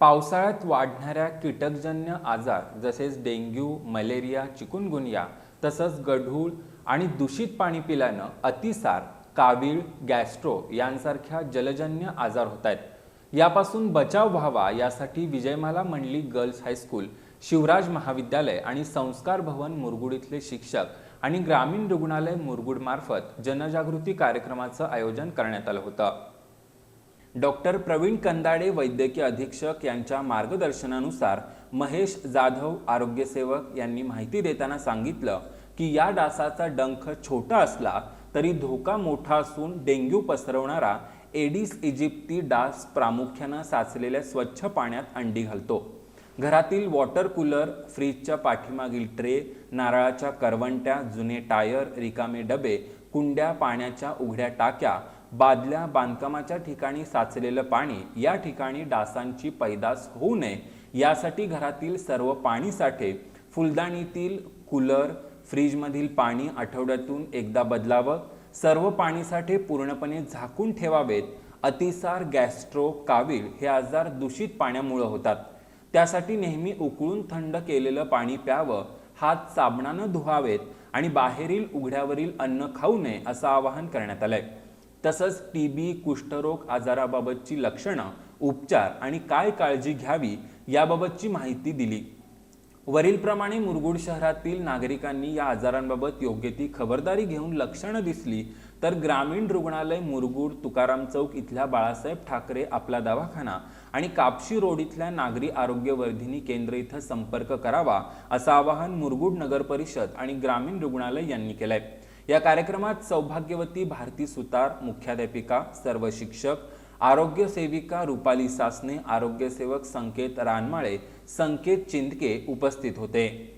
पावसाळ्यात वाढणाऱ्या कीटकजन्य आजार जसेच डेंग्यू, मलेरिया, चिकुनगुनिया तसंच गढूळ आणि दूषित पाणी पिल्यानं अतिसार, कावीळ, गॅस्ट्रो यांसारख्या जलजन्य आजार होत आहेत. यापासून बचाव व्हावा यासाठी विजयमाला मंडली गर्ल्स हायस्कूल, शिवराज महाविद्यालय आणि संस्कार भवन मुरगुड इथले शिक्षक आणि ग्रामीण रुग्णालय मुरगुड मार्फत जनजागृती कार्यक्रमाचं आयोजन करण्यात आलं होतं. डॉक्टर प्रवीण कंदाडे वैद्यकीय अधीक्षक यांच्या मार्गदर्शनानुसार महेश जाधव आरोग्यसेवक यांनी माहिती देताना सांगितलं की या डासाचा डंख छोटा असला तरी धोका मोठा असून डेंग्यू पसरवणारा एडिस इजिप्ती डास प्रामुख्याने साचलेल्या स्वच्छ पाण्यात अंडी घालतो. घरातील वॉटर कूलर, फ्रीजच्या पाठीमागील ट्रे, नारळाच्या करवंट्या, जुने टायर, रिकामे डबे, कुंड्या, पाण्याच्या उघड्या टाक्या, बादल्या, बांधकामाच्या ठिकाणी साचलेलं पाणी या ठिकाणी डासांची पैदास होऊ नये यासाठी घरातील सर्व पाणी साठे, फुलदाणीतील कूलर, फ्रीजमधील पाणी आठवड्यातून एकदा बदलावं, सर्व पाणी साठे पूर्णपणे झाकून ठेवावेत. अतिसार, गॅस्ट्रो, कावीळ हे आजार दूषित पाण्यामुळे होतात. त्यासाठी नेहमी उकळून थंड केलेलं पाणी प्यावं, हात साबणानं धुवावेत आणि बाहेरील उघड्यावरील अन्न खाऊ नये असं आवाहन करण्यात आलंय. तसंच टीबी, कुष्ठरोग आजाराबाबतची लक्षणं, उपचार आणि काय काळजी घ्यावी याबाबतची माहिती दिली. वरीलप्रमाणे मुरगुड शहरातील नागरिकांनी या आजारांबाबत योग्य ती खबरदारी घेऊन लक्षणं दिसली तर ग्रामीण रुग्णालय मुरगुड, तुकाराम चौक इथल्या बाळासाहेब ठाकरे आपला दवाखाना आणि कापशी रोड इथल्या नागरी आरोग्य वर्धिनी केंद्र इथं संपर्क करावा असं आवाहन मुरगुड नगर परिषद आणि ग्रामीण रुग्णालय यांनी केलंय. या कार्यक्रमात सौभाग्यवती भारती सुतार, मुख्याध्यापिका, सर्व शिक्षक, आरोग्य सेविका रुपाली सासने, आरोग्यसेवक संकेत रानमाळे, संकेत चिंदके उपस्थित होते.